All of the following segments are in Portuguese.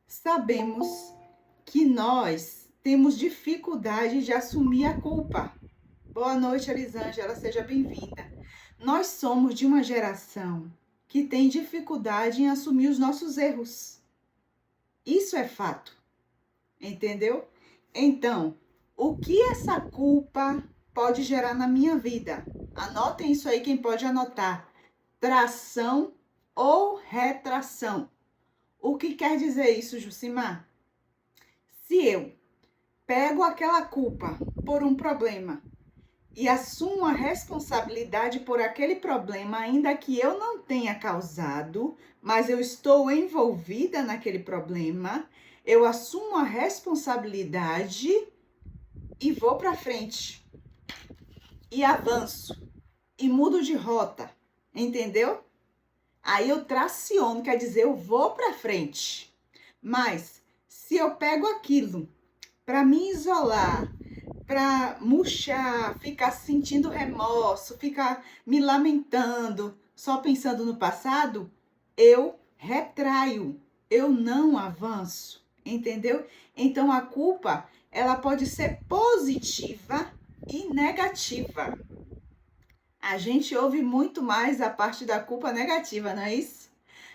Sabemos que nós temos dificuldade de assumir a culpa. Boa noite, Elisângela, seja bem-vinda. Nós somos de uma geração que tem dificuldade em assumir os nossos erros. Isso é fato, entendeu? Então, o que essa culpa pode gerar na minha vida? Anotem isso aí, quem pode anotar. Tração ou retração. O que quer dizer isso, Jucimar? Se eu pego aquela culpa por um problema e assumo a responsabilidade por aquele problema, ainda que eu não tenha causado, mas eu estou envolvida naquele problema, eu assumo a responsabilidade e vou para frente. E avanço. E mudo de rota. Entendeu? Aí eu traciono, quer dizer, eu vou para frente. Mas se eu pego aquilo para me isolar, para murchar, ficar sentindo remorso, ficar me lamentando, só pensando no passado, eu retraio, eu não avanço, entendeu? Então a culpa, ela pode ser positiva e negativa. A gente ouve muito mais a parte da culpa negativa, não é isso?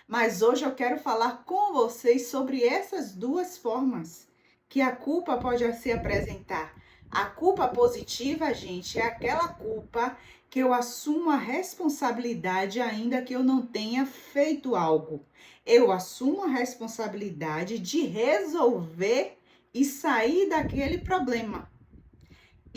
Mas hoje eu quero falar com vocês sobre essas duas formas que a culpa pode se apresentar. A culpa positiva, gente, é aquela culpa que eu assumo a responsabilidade ainda que eu não tenha feito algo. Eu assumo a responsabilidade de resolver e sair daquele problema.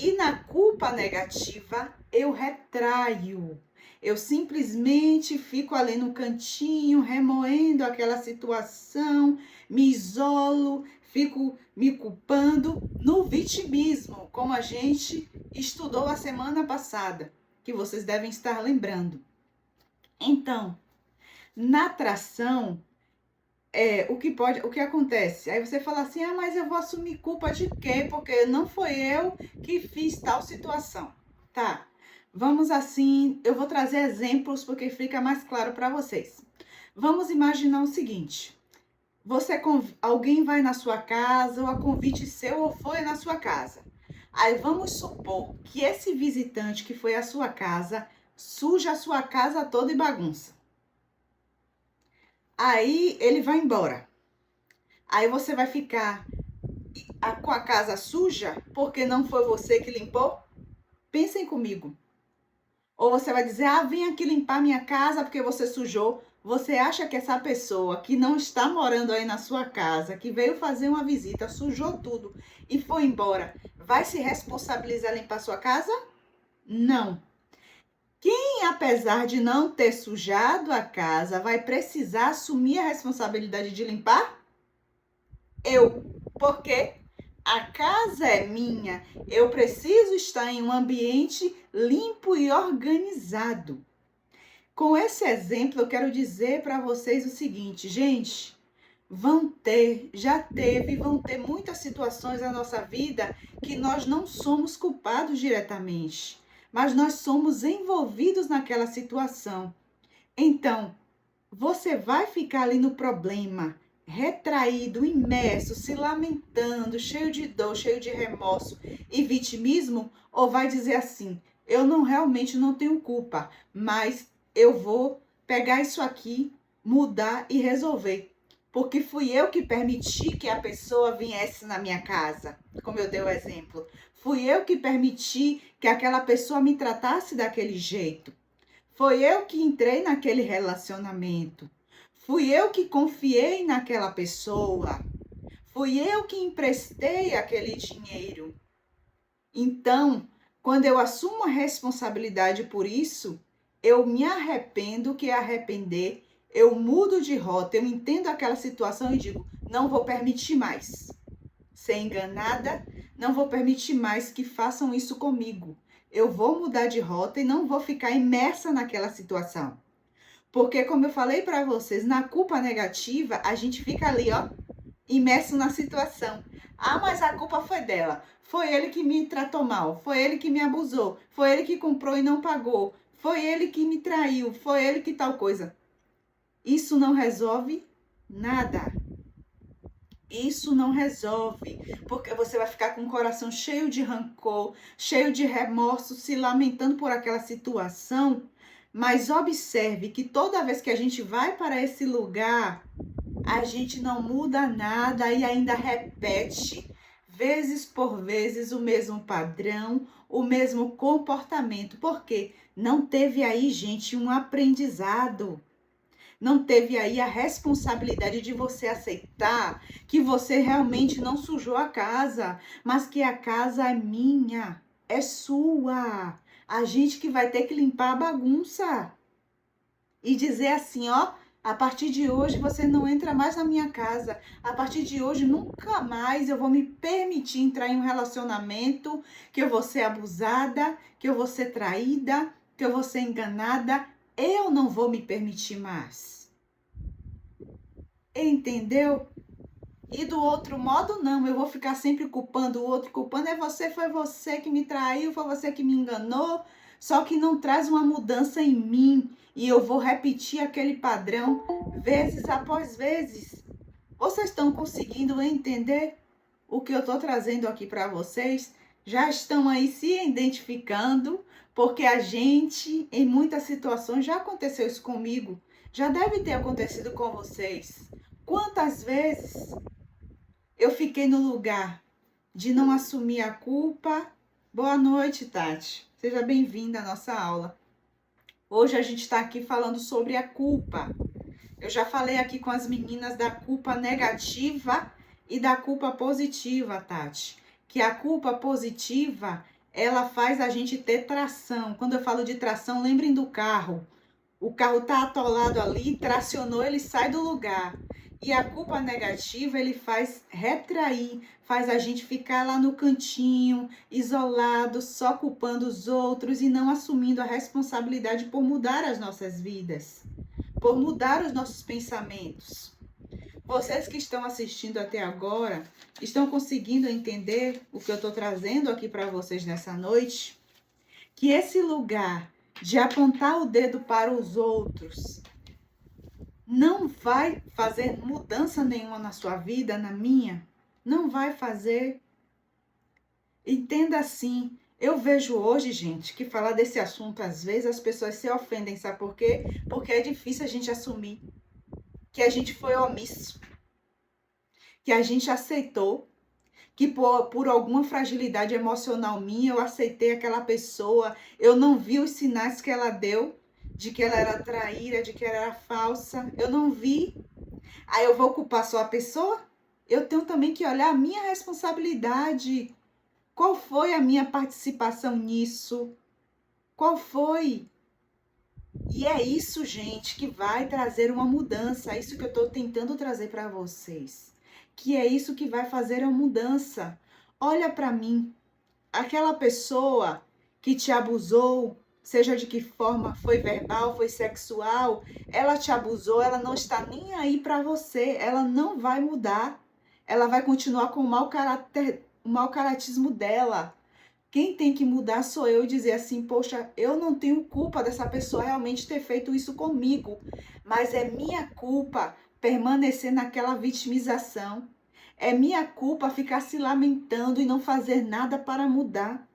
E na culpa negativa, eu retraio. Eu simplesmente fico ali no cantinho, remoendo aquela situação, me isolo, fico me culpando no vitimismo, como a gente estudou a semana passada, que vocês devem estar lembrando. Então, na tração, o que acontece? Aí você fala assim, mas eu vou assumir culpa de quê? Porque não foi eu que fiz tal situação. Tá, vamos assim, eu vou trazer exemplos porque fica mais claro para vocês. Vamos imaginar o seguinte, alguém vai na sua casa, ou a convite seu, ou foi na sua casa. Aí vamos supor que esse visitante que foi à sua casa, suja a sua casa toda e bagunça. Aí ele vai embora. Aí você vai ficar com a casa suja porque não foi você que limpou? Pensem comigo. Ou você vai dizer, vem aqui limpar minha casa porque você sujou. Você acha que essa pessoa que não está morando aí na sua casa, que veio fazer uma visita, sujou tudo e foi embora, vai se responsabilizar em limpar sua casa? Não. Quem, apesar de não ter sujado a casa, vai precisar assumir a responsabilidade de limpar? Eu. Por quê? A casa é minha. Eu preciso estar em um ambiente limpo e organizado. Com esse exemplo, eu quero dizer para vocês o seguinte, gente, já teve, vão ter muitas situações na nossa vida que nós não somos culpados diretamente, mas nós somos envolvidos naquela situação. Então, você vai ficar ali no problema, retraído, imerso, se lamentando, cheio de dor, cheio de remorso e vitimismo, ou vai dizer assim, eu realmente não tenho culpa, mas eu vou pegar isso aqui, mudar e resolver. Porque fui eu que permiti que a pessoa viesse na minha casa, como eu dei o exemplo. Fui eu que permiti que aquela pessoa me tratasse daquele jeito. Foi eu que entrei naquele relacionamento. Fui eu que confiei naquela pessoa. Fui eu que emprestei aquele dinheiro. Então, quando eu assumo a responsabilidade por isso, eu me arrependo, que é arrepender, eu mudo de rota, eu entendo aquela situação e digo, não vou permitir mais ser enganada, não vou permitir mais que façam isso comigo. Eu vou mudar de rota e não vou ficar imersa naquela situação. Porque, como eu falei para vocês, na culpa negativa, a gente fica ali, imerso na situação. Mas a culpa foi dela. Foi ele que me tratou mal. Foi ele que me abusou. Foi ele que comprou e não pagou. Foi ele que me traiu. Foi ele que tal coisa. Isso não resolve nada. Isso não resolve, porque você vai ficar com o coração cheio de rancor, cheio de remorso, se lamentando por aquela situação. Mas observe que toda vez que a gente vai para esse lugar, a gente não muda nada e ainda repete, vezes por vezes, o mesmo padrão, o mesmo comportamento. Porque não teve aí, gente, um aprendizado. Não teve aí a responsabilidade de você aceitar que você realmente não sujou a casa, mas que a casa é minha, é sua. A gente que vai ter que limpar a bagunça e dizer assim, ó, a partir de hoje você não entra mais na minha casa. A partir de hoje nunca mais eu vou me permitir entrar em um relacionamento que eu vou ser abusada, que eu vou ser traída, que eu vou ser enganada. Eu não vou me permitir mais. Entendeu? E do outro modo, não. Eu vou ficar sempre culpando o outro. Culpando foi você que me traiu, foi você que me enganou. Só que não traz uma mudança em mim. E eu vou repetir aquele padrão vezes após vezes. Vocês estão conseguindo entender o que eu estou trazendo aqui para vocês? Já estão aí se identificando? Porque a gente, em muitas situações, já aconteceu isso comigo. Já deve ter acontecido com vocês. Quantas vezes eu fiquei no lugar de não assumir a culpa? Boa noite, Tati. Seja bem-vinda à nossa aula. Hoje a gente está aqui falando sobre a culpa. Eu já falei aqui com as meninas da culpa negativa e da culpa positiva, Tati. Que a culpa positiva, ela faz a gente ter tração. Quando eu falo de tração, lembrem do carro. O carro tá atolado ali, tracionou, ele sai do lugar. E a culpa negativa, ele faz retrair, faz a gente ficar lá no cantinho, isolado, só culpando os outros e não assumindo a responsabilidade por mudar as nossas vidas, por mudar os nossos pensamentos. Vocês que estão assistindo até agora, estão conseguindo entender o que eu estou trazendo aqui para vocês nessa noite? Que esse lugar de apontar o dedo para os outros não vai fazer mudança nenhuma na sua vida, na minha. Não vai fazer. Entenda assim. Eu vejo hoje, gente, que falar desse assunto, às vezes as pessoas se ofendem, sabe por quê? Porque é difícil a gente assumir que a gente foi omisso, que a gente aceitou, que por alguma fragilidade emocional minha, eu aceitei aquela pessoa, eu não vi os sinais que ela deu, de que ela era traíra, de que ela era falsa, eu não vi. Aí eu vou culpar só a pessoa? Eu tenho também que olhar a minha responsabilidade. Qual foi a minha participação nisso? Qual foi? E é isso, gente, que vai trazer uma mudança. É isso que eu estou tentando trazer para vocês. Que é isso que vai fazer a mudança. Olha para mim. Aquela pessoa que te abusou, seja de que forma, foi verbal, foi sexual, ela te abusou, ela não está nem aí para você, ela não vai mudar, ela vai continuar com o mau caratismo dela. Quem tem que mudar sou eu e dizer assim, poxa, eu não tenho culpa dessa pessoa realmente ter feito isso comigo, mas é minha culpa permanecer naquela vitimização, é minha culpa ficar se lamentando e não fazer nada para mudar.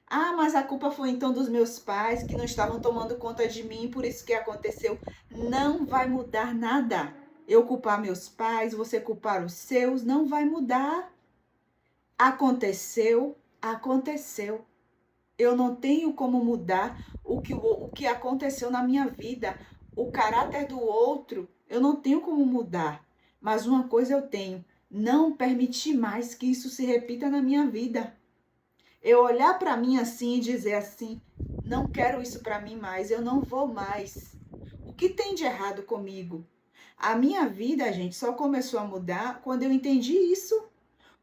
Ah, mas a culpa foi então dos meus pais que não estavam tomando conta de mim, por isso que aconteceu. Não vai mudar nada. Eu culpar meus pais, você culpar os seus, não vai mudar. Aconteceu, aconteceu. Eu não tenho como mudar o que aconteceu na minha vida. O caráter do outro, eu não tenho como mudar. Mas uma coisa eu tenho, não permitir mais que isso se repita na minha vida. Eu olhar para mim assim e dizer assim, não quero isso para mim mais, eu não vou mais. O que tem de errado comigo? A minha vida, gente, só começou a mudar quando eu entendi isso.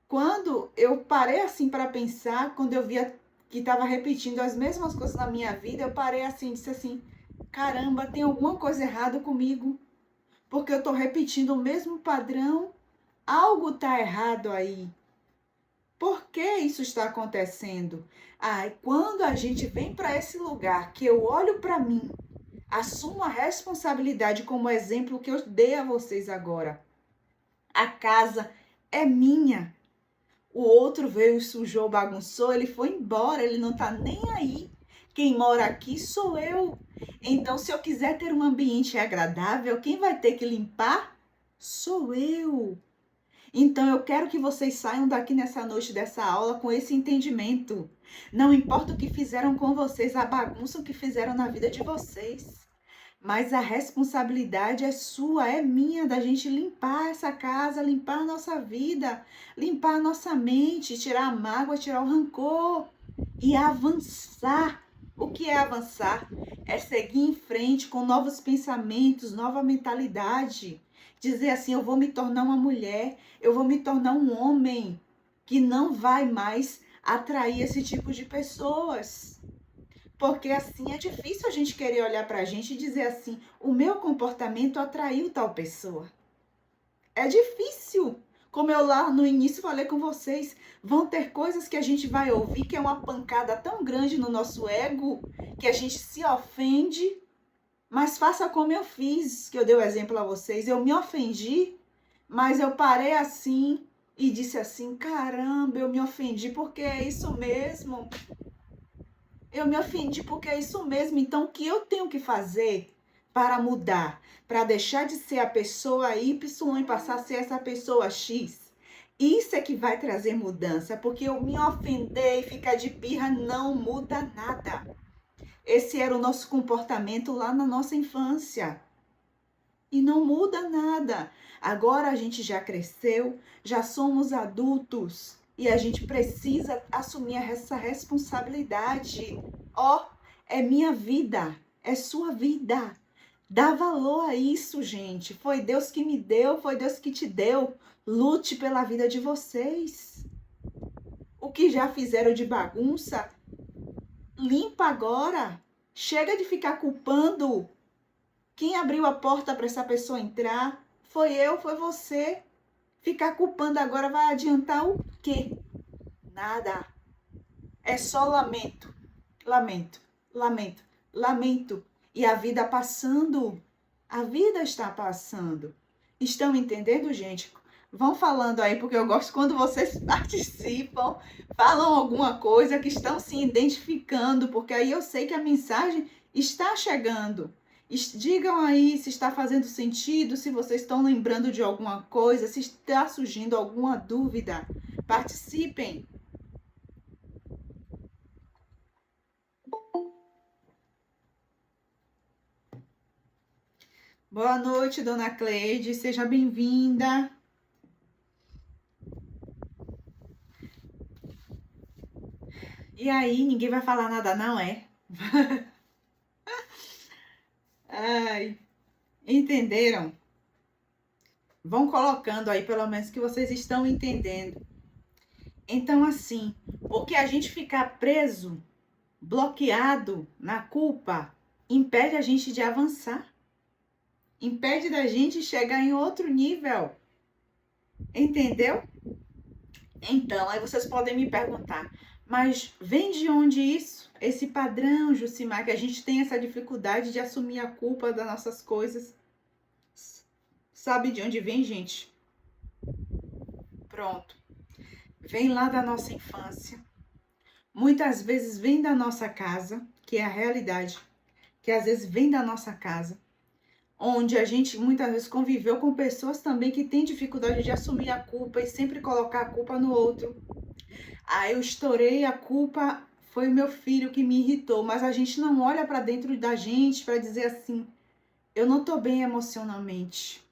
Quando eu parei assim para pensar, quando eu via que estava repetindo as mesmas coisas na minha vida, eu parei assim e disse assim, caramba, tem alguma coisa errada comigo. Porque eu estou repetindo o mesmo padrão, algo está errado aí. Por que isso está acontecendo? Quando a gente vem para esse lugar que eu olho para mim, assumo a responsabilidade como exemplo que eu dei a vocês agora. A casa é minha. O outro veio, sujou, bagunçou, ele foi embora, ele não tá nem aí. Quem mora aqui sou eu. Então, se eu quiser ter um ambiente agradável, quem vai ter que limpar sou eu. Então, eu quero que vocês saiam daqui nessa noite dessa aula com esse entendimento. Não importa o que fizeram com vocês, a bagunça que fizeram na vida de vocês. Mas a responsabilidade é sua, é minha, da gente limpar essa casa, limpar a nossa vida, limpar a nossa mente, tirar a mágoa, tirar o rancor e avançar. O que é avançar? É seguir em frente com novos pensamentos, nova mentalidade. Dizer assim, eu vou me tornar uma mulher, eu vou me tornar um homem que não vai mais atrair esse tipo de pessoas. Porque assim é difícil a gente querer olhar pra gente e dizer assim, o meu comportamento atraiu tal pessoa. É difícil. Como eu lá no início falei com vocês, vão ter coisas que a gente vai ouvir que é uma pancada tão grande no nosso ego, que a gente se ofende, mas faça como eu fiz, que eu dei o exemplo a vocês. Eu me ofendi, mas eu parei assim e disse assim, caramba, eu me ofendi porque é isso mesmo. Eu me ofendi porque é isso mesmo. Então, o que eu tenho que fazer para mudar? Para deixar de ser a pessoa Y e passar a ser essa pessoa X? Isso é que vai trazer mudança. Porque eu me ofender e ficar de birra não muda nada. Esse era o nosso comportamento lá na nossa infância. E não muda nada. Agora a gente já cresceu, já somos adultos. E a gente precisa assumir essa responsabilidade. Ó, é minha vida, é sua vida. Dá valor a isso, gente. Foi Deus que me deu, foi Deus que te deu. Lute pela vida de vocês. O que já fizeram de bagunça, limpa agora. Chega de ficar culpando. Quem abriu a porta para essa pessoa entrar foi eu, foi você. Ficar culpando agora vai adiantar o quê? Nada. É só lamento, lamento, lamento, lamento. E a vida passando. A vida está passando. Estão entendendo, gente? Vão falando aí, porque eu gosto quando vocês participam, falam alguma coisa que estão se identificando, porque aí eu sei que a mensagem está chegando. Digam aí se está fazendo sentido, se vocês estão lembrando de alguma coisa, se está surgindo alguma dúvida. Participem. Boa noite, dona Cleide, seja bem-vinda. E aí, ninguém vai falar nada, não é? Ai, entenderam? Vão colocando aí, pelo menos, que vocês estão entendendo. Então, assim, porque a gente ficar preso, bloqueado na culpa, impede a gente de avançar. Impede da gente chegar em outro nível. Entendeu? Então, aí vocês podem me perguntar, mas vem de onde isso? Esse padrão, Jucimar, que a gente tem essa dificuldade de assumir a culpa das nossas coisas. Sabe de onde vem, gente? Pronto. Vem lá da nossa infância. Muitas vezes vem da nossa casa, que é a realidade, que às vezes vem da nossa casa, onde a gente muitas vezes conviveu com pessoas também que têm dificuldade de assumir a culpa e sempre colocar a culpa no outro. Ah, eu estourei a culpa, foi o meu filho que me irritou, mas a gente não olha para dentro da gente para dizer assim, eu não tô bem emocionalmente.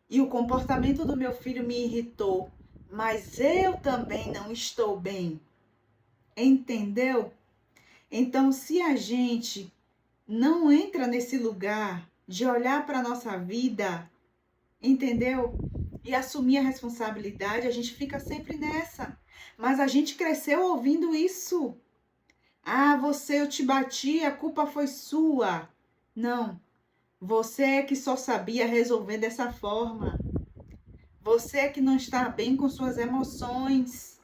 E o comportamento do meu filho me irritou, mas eu também não estou bem. Entendeu? Então, se a gente não entra nesse lugar de olhar para a nossa vida, entendeu? E assumir a responsabilidade, a gente fica sempre nessa. Mas a gente cresceu ouvindo isso. Ah, eu te bati, a culpa foi sua. Não. Você é que só sabia resolver dessa forma. Você é que não está bem com suas emoções.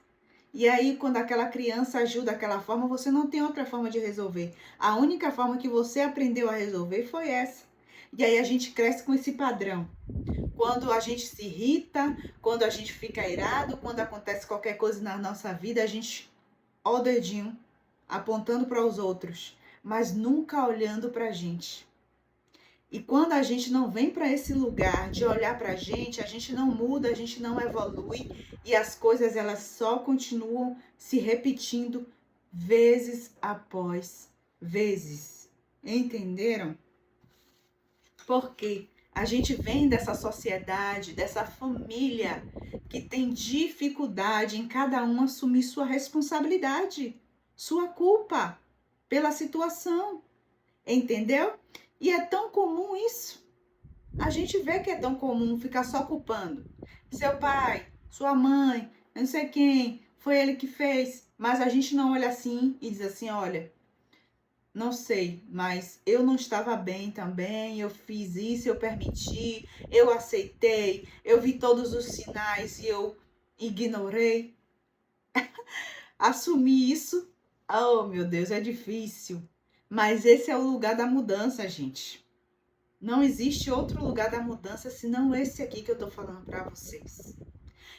E aí, quando aquela criança ajuda daquela forma, você não tem outra forma de resolver. A única forma que você aprendeu a resolver foi essa. E aí a gente cresce com esse padrão. Quando a gente se irrita, quando a gente fica irado, quando acontece qualquer coisa na nossa vida, a gente, ó o dedinho, apontando para os outros, mas nunca olhando para a gente. E quando a gente não vem para esse lugar de olhar para a gente não muda, a gente não evolui e as coisas elas só continuam se repetindo vezes após vezes. Entenderam? Porque a gente vem dessa sociedade, dessa família que tem dificuldade em cada um assumir sua responsabilidade, sua culpa pela situação. Entendeu? E é tão comum isso. A gente vê que é tão comum ficar só culpando. Seu pai, sua mãe, não sei quem, foi ele que fez. Mas a gente não olha assim e diz assim, olha, não sei, mas eu não estava bem também, eu fiz isso, eu permiti, eu aceitei, eu vi todos os sinais e eu ignorei. Assumir isso, oh meu Deus, é difícil. Mas esse é o lugar da mudança, gente. Não existe outro lugar da mudança senão esse aqui que eu tô falando para vocês.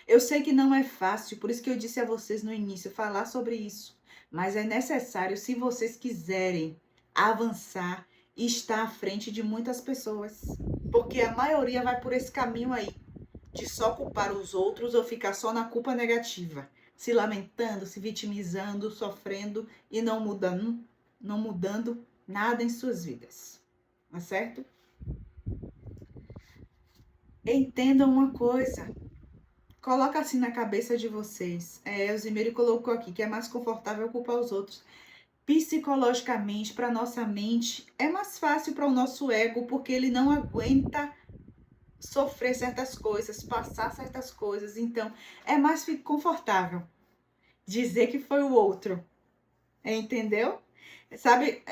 Eu sei que não é fácil, por isso que eu disse a vocês no início falar sobre isso. Mas é necessário se vocês quiserem avançar e estar à frente de muitas pessoas. Porque a maioria vai por esse caminho aí, de só culpar os outros ou ficar só na culpa negativa, se lamentando, se vitimizando, sofrendo e não mudando nada em suas vidas. Tá certo? Entendam uma coisa. Coloca assim na cabeça de vocês. O Zimeiro colocou aqui que é mais confortável culpar os outros. Psicologicamente, para nossa mente, é mais fácil para o nosso ego, porque ele não aguenta sofrer certas coisas, passar certas coisas. Então, é mais confortável dizer que foi o outro. Entendeu? Sabe,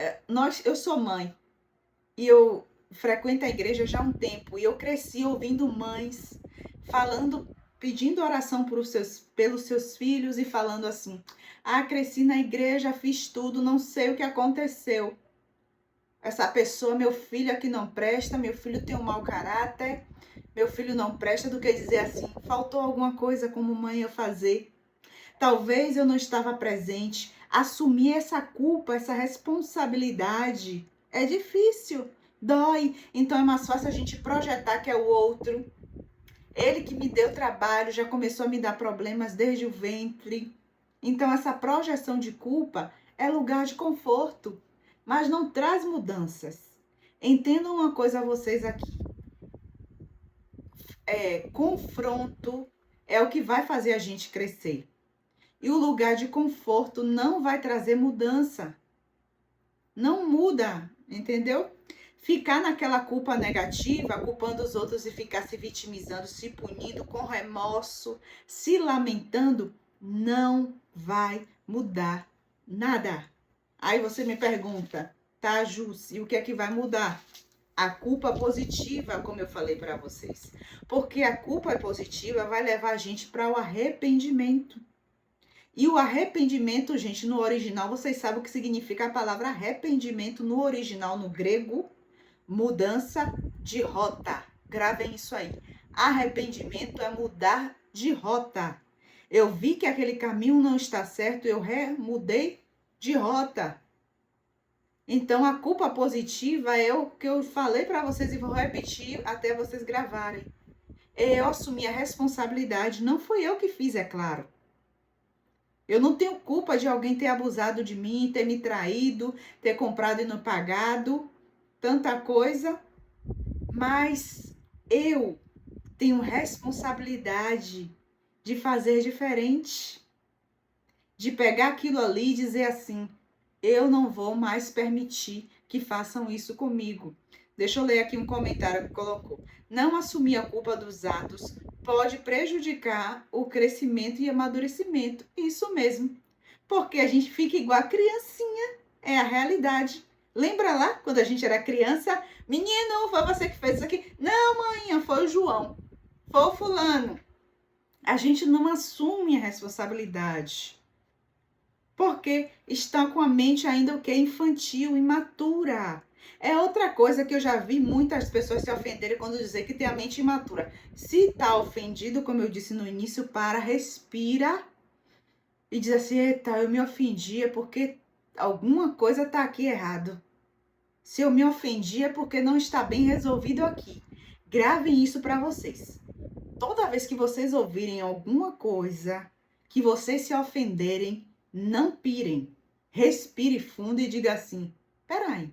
eu sou mãe e eu frequento a igreja já há um tempo e eu cresci ouvindo mães falando, pedindo oração pelos seus filhos e falando assim, cresci na igreja, fiz tudo, não sei o que aconteceu. Essa pessoa, meu filho aqui não presta, meu filho tem um mau caráter, meu filho não presta, do que dizer assim, faltou alguma coisa como mãe eu fazer. Talvez eu não estava presente. Assumir essa culpa, essa responsabilidade é difícil, dói. Então é mais fácil a gente projetar que é o outro. Ele que me deu trabalho, já começou a me dar problemas desde o ventre. Então essa projeção de culpa é lugar de conforto, mas não traz mudanças. Entendam uma coisa a vocês aqui. Confronto é o que vai fazer a gente crescer. E o lugar de conforto não vai trazer mudança. Não muda, entendeu? Ficar naquela culpa negativa, culpando os outros e ficar se vitimizando, se punindo com remorso, se lamentando, não vai mudar nada. Aí você me pergunta, tá, Jússi, o que é que vai mudar? A culpa positiva, como eu falei para vocês. Porque a culpa positiva vai levar a gente para o arrependimento. E o arrependimento, gente, no original, vocês sabem o que significa a palavra arrependimento no original, no grego? Mudança de rota. Gravem isso aí. Arrependimento é mudar de rota. Eu vi que aquele caminho não está certo, eu mudei de rota. Então, a culpa positiva é o que eu falei para vocês e vou repetir até vocês gravarem. Eu assumi a responsabilidade, não fui eu que fiz, é claro. Eu não tenho culpa de alguém ter abusado de mim, ter me traído, ter comprado e não pagado, tanta coisa. Mas eu tenho responsabilidade de fazer diferente. De pegar aquilo ali e dizer assim, eu não vou mais permitir que façam isso comigo. Deixa eu ler aqui um comentário que colocou. Não assumir a culpa dos atos pode prejudicar o crescimento e amadurecimento. Isso mesmo. Porque a gente fica igual a criancinha. É a realidade. Lembra lá, quando a gente era criança? Menino, foi você que fez isso aqui? Não, mãe, foi o João. Foi o fulano. A gente não assume a responsabilidade. Porque está com a mente ainda o que? Infantil, imatura. É outra coisa que eu já vi muitas pessoas se ofenderem quando dizer que tem a mente imatura. Se tá ofendido, como eu disse no início, para, respira e diz assim: eita, eu me ofendi é porque alguma coisa tá aqui errado. Se eu me ofendi é porque não está bem resolvido aqui. Gravem isso para vocês. Toda vez que vocês ouvirem alguma coisa que vocês se ofenderem, não pirem. Respire fundo e diga assim: peraí,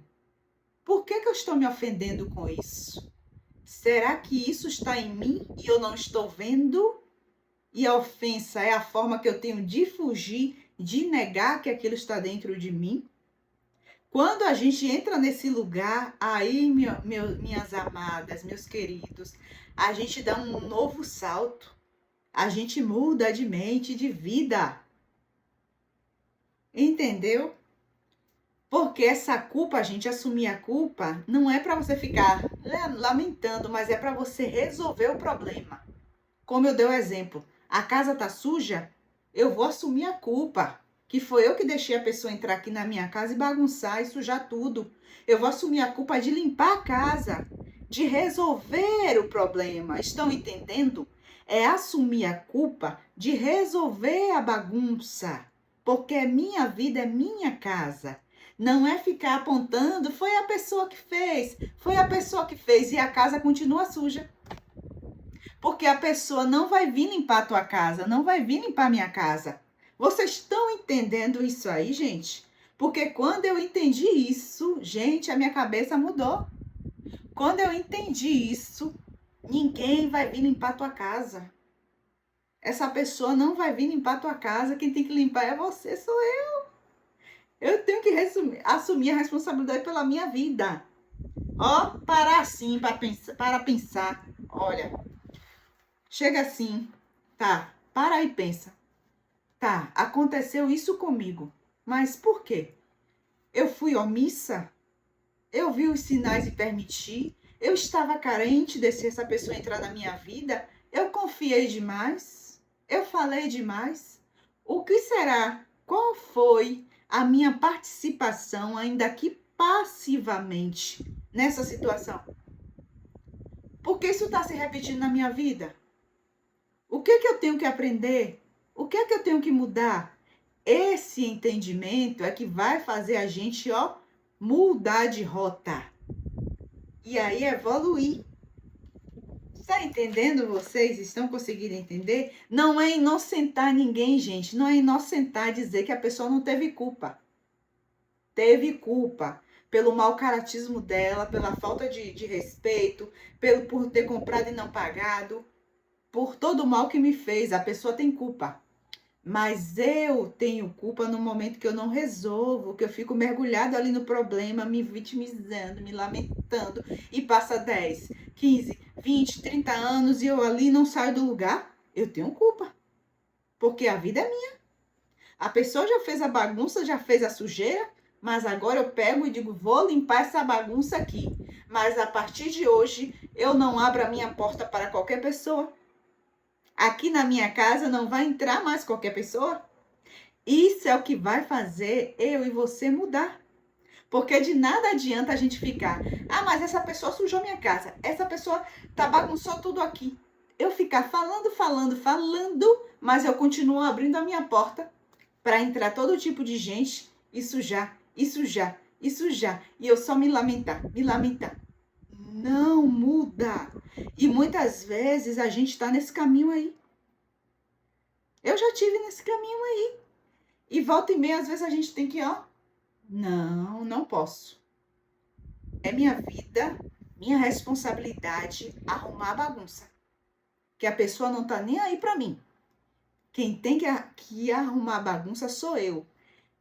por que eu estou me ofendendo com isso? Será que isso está em mim e eu não estou vendo? E a ofensa é a forma que eu tenho de fugir, de negar que aquilo está dentro de mim? Quando a gente entra nesse lugar, aí, minhas amadas, meus queridos, a gente dá um novo salto. A gente muda de mente, de vida. Entendeu? Porque essa culpa, a gente assumir a culpa, não é para você ficar lamentando, mas é para você resolver o problema. Como eu dei o exemplo, a casa tá suja, eu vou assumir a culpa. Que foi eu que deixei a pessoa entrar aqui na minha casa e bagunçar e sujar tudo. Eu vou assumir a culpa de limpar a casa, de resolver o problema. Estão entendendo? É assumir a culpa de resolver a bagunça. Porque é minha vida, é minha casa. Não é ficar apontando, foi a pessoa que fez, foi a pessoa que fez e a casa continua suja. Porque a pessoa não vai vir limpar a tua casa, não vai vir limpar a minha casa. Vocês estão entendendo isso aí, gente? Porque quando eu entendi isso, gente, a minha cabeça mudou. Quando eu entendi isso, ninguém vai vir limpar a tua casa. Essa pessoa não vai vir limpar a tua casa, quem tem que limpar é você, sou eu. Eu tenho que assumir a responsabilidade pela minha vida. Ó, parar assim para pensar. Olha, chega assim, tá, para e pensa. Tá, aconteceu isso comigo, mas por quê? Eu fui omissa? Eu vi os sinais e permiti? Eu estava carente de se essa pessoa entrar na minha vida? Eu confiei demais? Eu falei demais? O que será? Qual foi a minha participação, ainda que passivamente, nessa situação? Por que isso está se repetindo na minha vida? O que eu tenho que aprender? O que eu tenho que mudar? Esse entendimento é que vai fazer a gente, ó, mudar de rota. E aí evoluir. Está entendendo vocês? Estão conseguindo entender? Não é inocentar ninguém, gente. Não é inocentar dizer que a pessoa não teve culpa. Teve culpa pelo mau caratismo dela, pela falta de respeito, por ter comprado e não pagado, por todo o mal que me fez. A pessoa tem culpa. Mas eu tenho culpa no momento que eu não resolvo, que eu fico mergulhado ali no problema, me vitimizando, me lamentando, e passa 10, 15, 20, 30 anos e eu ali não saio do lugar. Eu tenho culpa, porque a vida é minha. A pessoa já fez a bagunça, já fez a sujeira, mas agora eu pego e digo, vou limpar essa bagunça aqui. Mas a partir de hoje, eu não abro a minha porta para qualquer pessoa. Aqui na minha casa não vai entrar mais qualquer pessoa. Isso é o que vai fazer eu e você mudar. Porque de nada adianta a gente ficar, mas essa pessoa sujou minha casa, essa pessoa bagunçou tudo aqui. Eu ficar falando, mas eu continuo abrindo a minha porta para entrar todo tipo de gente e sujar, e sujar, e sujar. E eu só me lamentar. Não muda. E muitas vezes a gente está nesse caminho aí. Eu já tive nesse caminho aí. E volta e meia, às vezes a gente tem que, não posso. É minha vida, minha responsabilidade arrumar a bagunça. Que a pessoa não tá nem aí pra mim. Quem tem que arrumar a bagunça sou eu.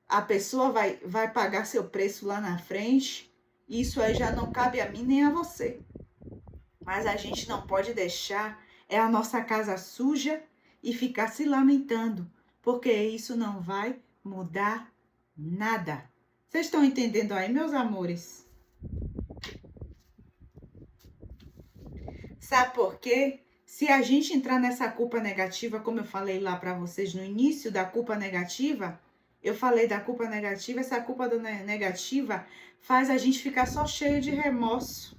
A pessoa vai pagar seu preço lá na frente. Isso aí já não cabe a mim nem a você. Mas a gente não pode deixar a nossa casa suja e ficar se lamentando, porque isso não vai mudar nada. Vocês estão entendendo aí, meus amores? Sabe por quê? Se a gente entrar nessa culpa negativa, como eu falei lá para vocês no início da culpa negativa, Eu falei da culpa negativa, essa culpa negativa faz a gente ficar só cheio de remorso,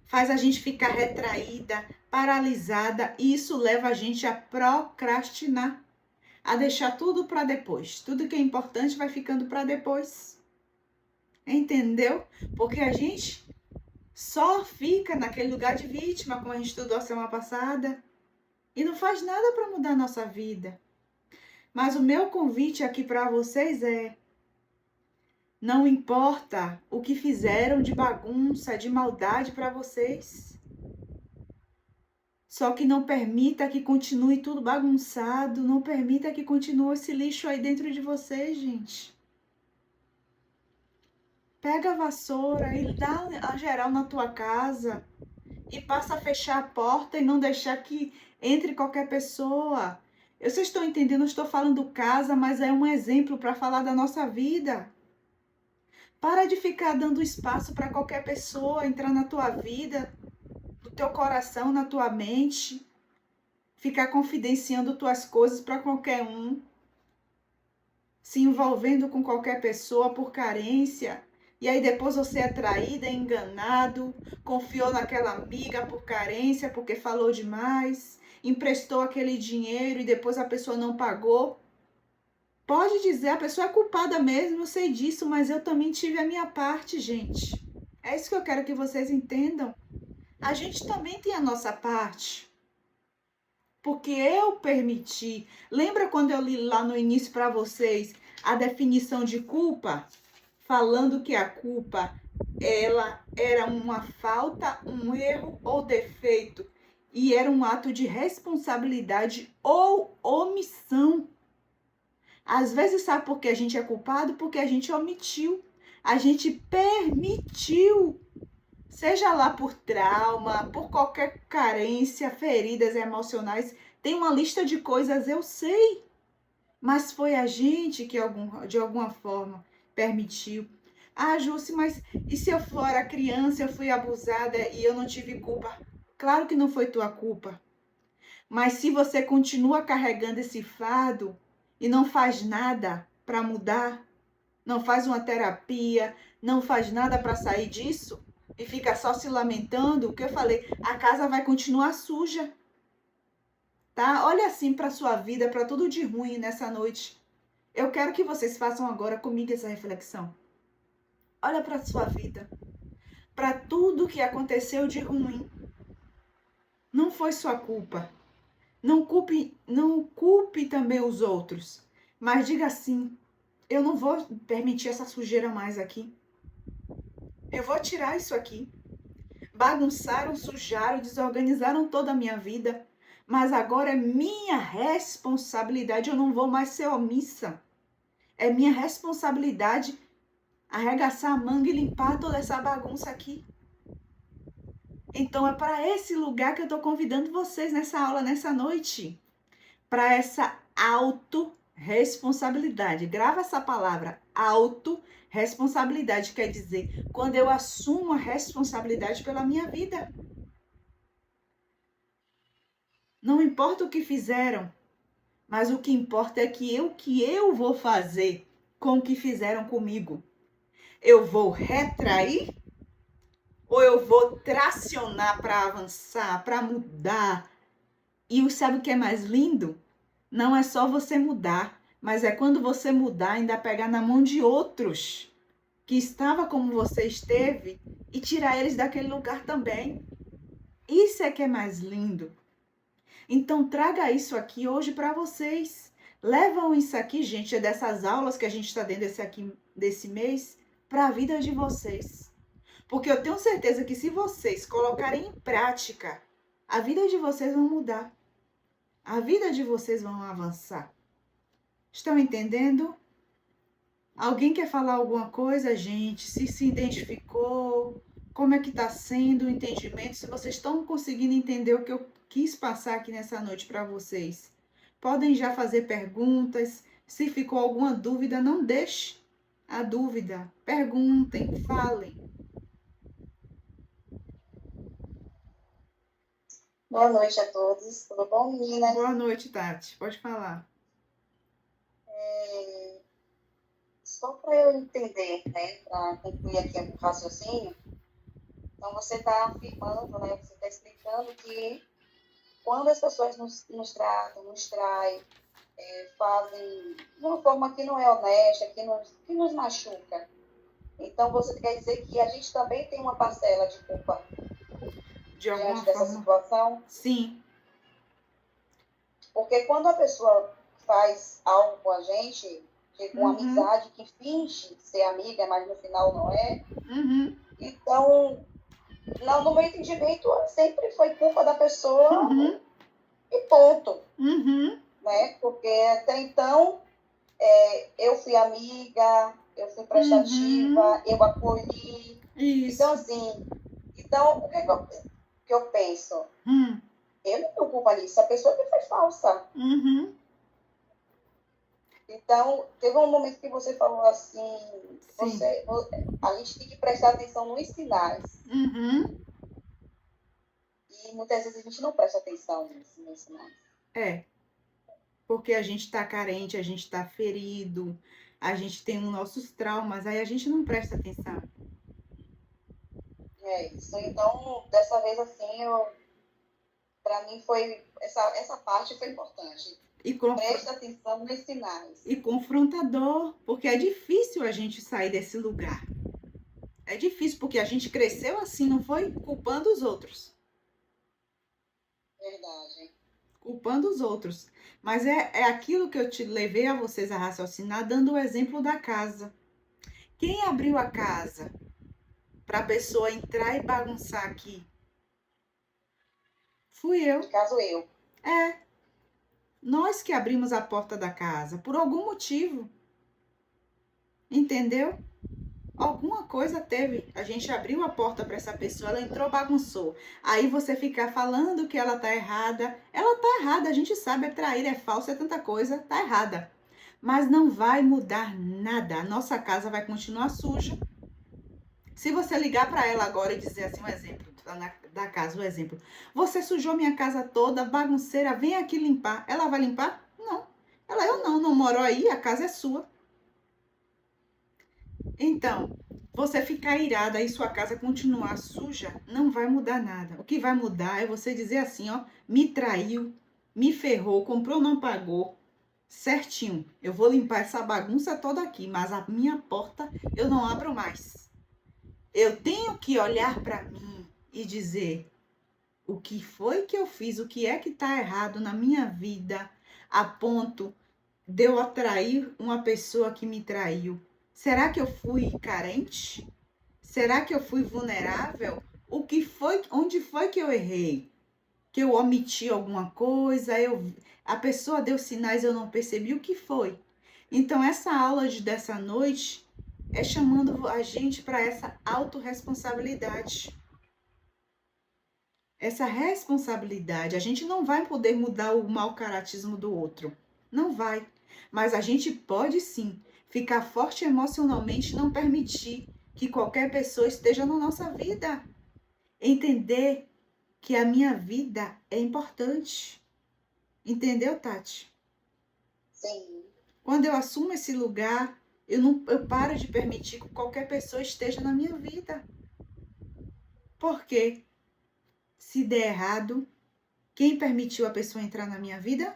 faz a gente ficar retraída, paralisada, e isso leva a gente a procrastinar, a deixar tudo para depois. Tudo que é importante vai ficando para depois. Entendeu? Porque a gente só fica naquele lugar de vítima, como a gente estudou a semana passada, e não faz nada para mudar a nossa vida. Mas o meu convite aqui para vocês é: não importa o que fizeram de bagunça, de maldade para vocês. Só que não permita que continue tudo bagunçado, não permita que continue esse lixo aí dentro de vocês, gente. Pega a vassoura e dá a geral na tua casa e passa a fechar a porta e não deixar que entre qualquer pessoa. Vocês estão entendendo? Eu estou falando casa, mas é um exemplo para falar da nossa vida. Para de ficar dando espaço para qualquer pessoa entrar na tua vida, no teu coração, na tua mente. Ficar confidenciando tuas coisas para qualquer um. Se envolvendo com qualquer pessoa por carência. E aí depois você é traído, é enganado, confiou naquela amiga por carência, porque falou demais, emprestou aquele dinheiro e depois a pessoa não pagou. Pode dizer, a pessoa é culpada mesmo, eu sei disso, mas eu também tive a minha parte, gente. É isso que eu quero que vocês entendam. A gente também tem a nossa parte. Porque eu permiti. Lembra quando eu li lá no início para vocês a definição de culpa? Falando que a culpa, ela era uma falta, um erro ou defeito. E era um ato de responsabilidade ou omissão. Às vezes, sabe por que a gente é culpado? Porque a gente omitiu. A gente permitiu. Seja lá por trauma, por qualquer carência, feridas emocionais. Tem uma lista de coisas, eu sei. Mas foi a gente que de alguma forma permitiu. Ah, Jússi, mas e se eu for a criança, eu fui abusada e eu não tive culpa? Claro que não foi tua culpa. Mas se você continua carregando esse fardo e não faz nada para mudar, não faz uma terapia, não faz nada para sair disso e fica só se lamentando, o que eu falei, a casa vai continuar suja. Tá? Olha assim para sua vida, para tudo de ruim nessa noite. Eu quero que vocês façam agora comigo essa reflexão. Olha para sua vida, para tudo que aconteceu de ruim. Não foi sua culpa. Não culpe também os outros. Mas diga assim: eu não vou permitir essa sujeira mais aqui. Eu vou tirar isso aqui. Bagunçaram, sujaram, desorganizaram toda a minha vida. Mas agora é minha responsabilidade. Eu não vou mais ser omissa. É minha responsabilidade arregaçar a manga e limpar toda essa bagunça aqui. Então é para esse lugar que eu estou convidando vocês nessa aula, nessa noite. Para essa autorresponsabilidade. Grava essa palavra, autorresponsabilidade. Quer dizer, quando eu assumo a responsabilidade pela minha vida. Não importa o que fizeram, mas o que importa é que eu vou fazer com o que fizeram comigo. Eu vou retrair ou eu vou tracionar para avançar, para mudar? E sabe o que é mais lindo? Não é só você mudar, mas é quando você mudar, ainda pegar na mão de outros que estava como você esteve e tirar eles daquele lugar também. Isso é que é mais lindo. Então traga isso aqui hoje para vocês. Levam isso aqui, gente, dessas aulas que a gente está dando desse mês, para a vida de vocês. Porque eu tenho certeza que se vocês colocarem em prática, a vida de vocês vão mudar. A vida de vocês vão avançar. Estão entendendo? Alguém quer falar alguma coisa, gente? Se identificou? Como é que está sendo o entendimento? Se vocês estão conseguindo entender o que eu quis passar aqui nessa noite para vocês. Podem já fazer perguntas. Se ficou alguma dúvida, não deixe a dúvida. Perguntem, falem. Boa noite a todos. Tudo bom, meninas? Boa noite, Tati. Pode falar. só para eu entender, né, para concluir aqui o raciocínio, então você está afirmando, né, você está explicando que quando as pessoas nos tratam, nos traem, fazem de uma forma que não é honesta, que nos machuca, então você quer dizer que a gente também tem uma parcela de culpa De alguma diante dessa forma. situação? Sim. Porque quando a pessoa faz algo com a gente, tipo uma Uhum. amizade que finge ser amiga, mas no final não é, Uhum. então, no meu entendimento, sempre foi culpa da pessoa Uhum. e ponto, Uhum. né? Porque até então eu fui amiga, eu fui Uhum. prestativa, eu acolhi. Então, Isso. assim, então, o que eu penso? Hum. Eu não tenho culpa nisso, a pessoa que foi falsa. Uhum. Então, teve um momento que você falou assim, Sim. a gente tem que prestar atenção nos sinais. Uhum. E muitas vezes a gente não presta atenção nos sinais. É. Porque a gente tá carente, a gente tá ferido, a gente tem os nossos traumas, aí a gente não presta atenção. É isso. Então, dessa vez, assim, para mim foi, essa parte foi importante. E, confr Presta atenção nos sinais. e confrontador, porque é difícil a gente sair desse lugar. É difícil, porque a gente cresceu assim, não foi? Culpando os outros. Verdade. Culpando os outros. Mas é aquilo que eu te levei a vocês a raciocinar, dando o exemplo da casa. Quem abriu a casa para a pessoa entrar e bagunçar aqui? Fui No eu. caso, eu. É, nós que abrimos a porta da casa, por algum motivo. Entendeu? Alguma coisa teve. A gente abriu a porta para essa pessoa, ela entrou, bagunçou. Aí você ficar falando que ela tá errada. Ela tá errada, a gente sabe, é traíra, é falso, é tanta coisa, tá errada. Mas não vai mudar nada. A nossa casa vai continuar suja. Se você ligar para ela agora e dizer assim, um exemplo, da casa, um exemplo. Você sujou minha casa toda, bagunceira, vem aqui limpar. Ela vai limpar? Não. Eu não moro aí, a casa é sua. Então, você ficar irada e sua casa continuar suja, não vai mudar nada. O que vai mudar é você dizer assim, ó, me traiu, me ferrou, comprou, não pagou. Certinho, eu vou limpar essa bagunça toda aqui, mas a minha porta eu não abro mais. Eu tenho que olhar para mim e dizer o que foi que eu fiz, o que é que tá errado na minha vida, a ponto de eu atrair uma pessoa que me traiu. Será que eu fui carente? Será que eu fui vulnerável? O que foi, onde foi que eu errei? Que eu omiti alguma coisa? A pessoa deu sinais, eu não percebi o que foi. Então essa aula dessa noite é chamando a gente para essa autorresponsabilidade. Essa responsabilidade, a gente não vai poder mudar o mau caratismo do outro. Não vai. Mas a gente pode sim ficar forte emocionalmente e não permitir que qualquer pessoa esteja na nossa vida. Entender que a minha vida é importante. Entendeu, Tati? Sim. Quando eu assumo esse lugar, eu paro de permitir que qualquer pessoa esteja na minha vida. Por quê? Se der errado, quem permitiu a pessoa entrar na minha vida?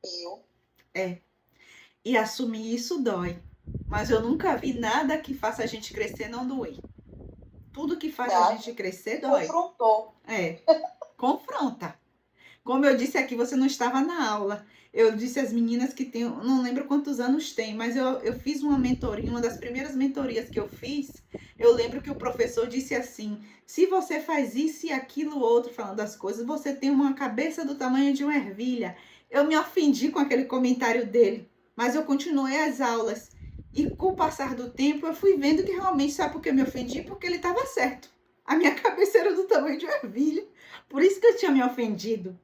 Eu. É. E assumir isso dói. Mas eu nunca vi nada que faça a gente crescer não doer. Tudo que faz a Nada. gente crescer dói. Confrontou. É. Confronta. Como eu disse aqui, você não estava na aula. Eu disse às meninas que tem, não lembro quantos anos tem, mas eu fiz uma mentoria, uma das primeiras mentorias que eu fiz, eu lembro que o professor disse assim, se você faz isso e aquilo outro, falando as coisas, você tem uma cabeça do tamanho de uma ervilha. Eu me ofendi com aquele comentário dele, mas eu continuei as aulas. E com o passar do tempo, eu fui vendo que realmente, sabe por que eu me ofendi? Porque ele estava certo. A minha cabeça era do tamanho de uma ervilha. Por isso que eu tinha me ofendido.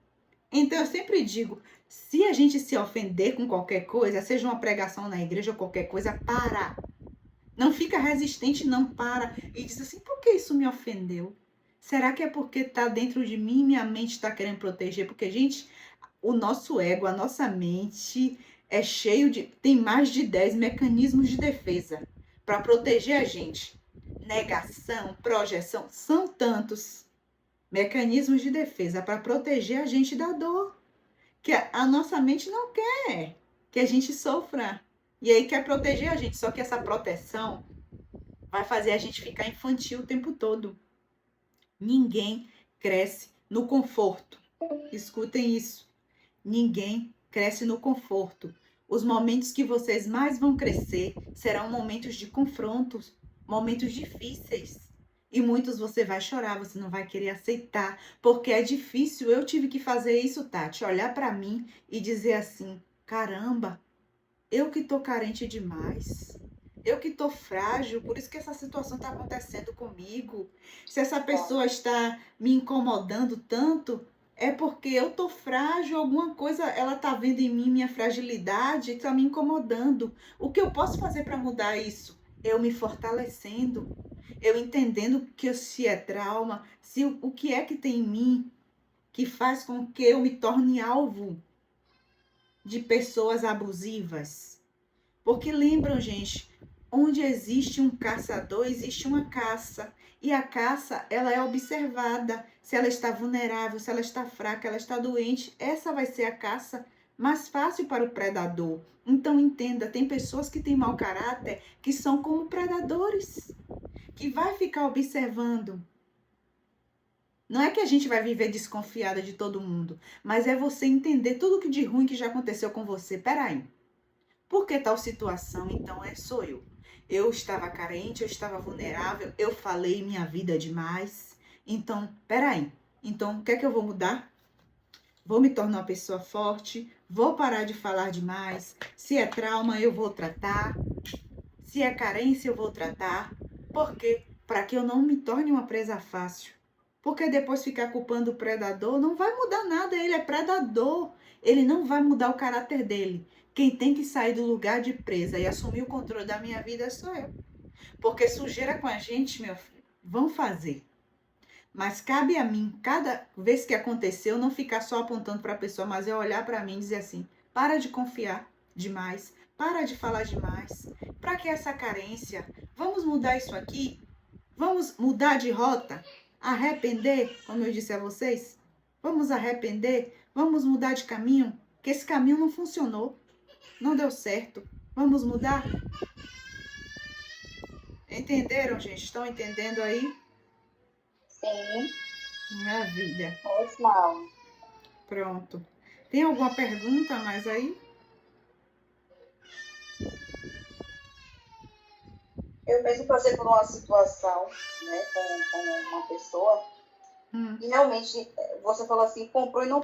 Então eu sempre digo, se a gente se ofender com qualquer coisa, seja uma pregação na igreja ou qualquer coisa, para. Não fica resistente, não, para. E diz assim, por que isso me ofendeu? Será que é porque está dentro de mim e minha mente está querendo proteger? Porque, gente, o nosso ego, a nossa mente é cheio de... Tem mais de 10 mecanismos de defesa para proteger a gente. Negação, projeção, são tantos mecanismos de defesa para proteger a gente da dor. Que a nossa mente não quer que a gente sofra. E aí quer proteger a gente. Só que essa proteção vai fazer a gente ficar infantil o tempo todo. Ninguém cresce no conforto. Escutem isso. Ninguém cresce no conforto. Os momentos que vocês mais vão crescer serão momentos de confrontos, momentos difíceis. E muitos você vai chorar, você não vai querer aceitar, porque é difícil. Eu tive que fazer isso, Tati, olhar para mim e dizer assim: caramba, eu que tô carente demais. Eu que tô frágil, por isso que essa situação tá acontecendo comigo. Se essa pessoa está me incomodando tanto, é porque eu tô frágil, alguma coisa ela tá vendo em mim, minha fragilidade, e tá me incomodando. O que eu posso fazer para mudar isso? Eu me fortalecendo, eu entendendo que se é trauma, se o que é que tem em mim que faz com que eu me torne alvo de pessoas abusivas. Porque lembram, gente, onde existe um caçador, existe uma caça. E a caça, ela é observada. Se ela está vulnerável, se ela está fraca, ela está doente, essa vai ser a caça mais fácil para o predador. Então entenda, tem pessoas que têm mau caráter que são como predadores, que vai ficar observando. Não é que a gente vai viver desconfiada de todo mundo, mas é você entender tudo que de ruim que já aconteceu com você. Peraí, por que tal situação? Então sou eu. Eu estava carente, eu estava vulnerável, eu falei minha vida demais. Então, peraí. Então, o que é que eu vou mudar? Vou me tornar uma pessoa forte, vou parar de falar demais. Se é trauma, eu vou tratar. Se é carência, eu vou tratar. Por quê? Para que eu não me torne uma presa fácil. Porque depois ficar culpando o predador não vai mudar nada, ele é predador. Ele não vai mudar o caráter dele. Quem tem que sair do lugar de presa e assumir o controle da minha vida sou eu. Porque sujeira com a gente, meu filho, vão fazer. Mas cabe a mim, cada vez que aconteceu, não ficar só apontando para a pessoa, mas eu olhar para mim e dizer assim: para de confiar demais, para de falar demais. Para que essa carência? Vamos mudar isso aqui? Vamos mudar de rota? Arrepender, como eu disse a vocês? Vamos arrepender? Vamos mudar de caminho? Que esse caminho não funcionou. Não deu certo. Vamos mudar? Entenderam, gente? Estão entendendo aí? Sim. Maravilha. Ótimo. Pronto. Tem alguma pergunta mais aí? Eu mesmo passei por uma situação, né, com uma pessoa, e realmente, você falou assim, comprou e não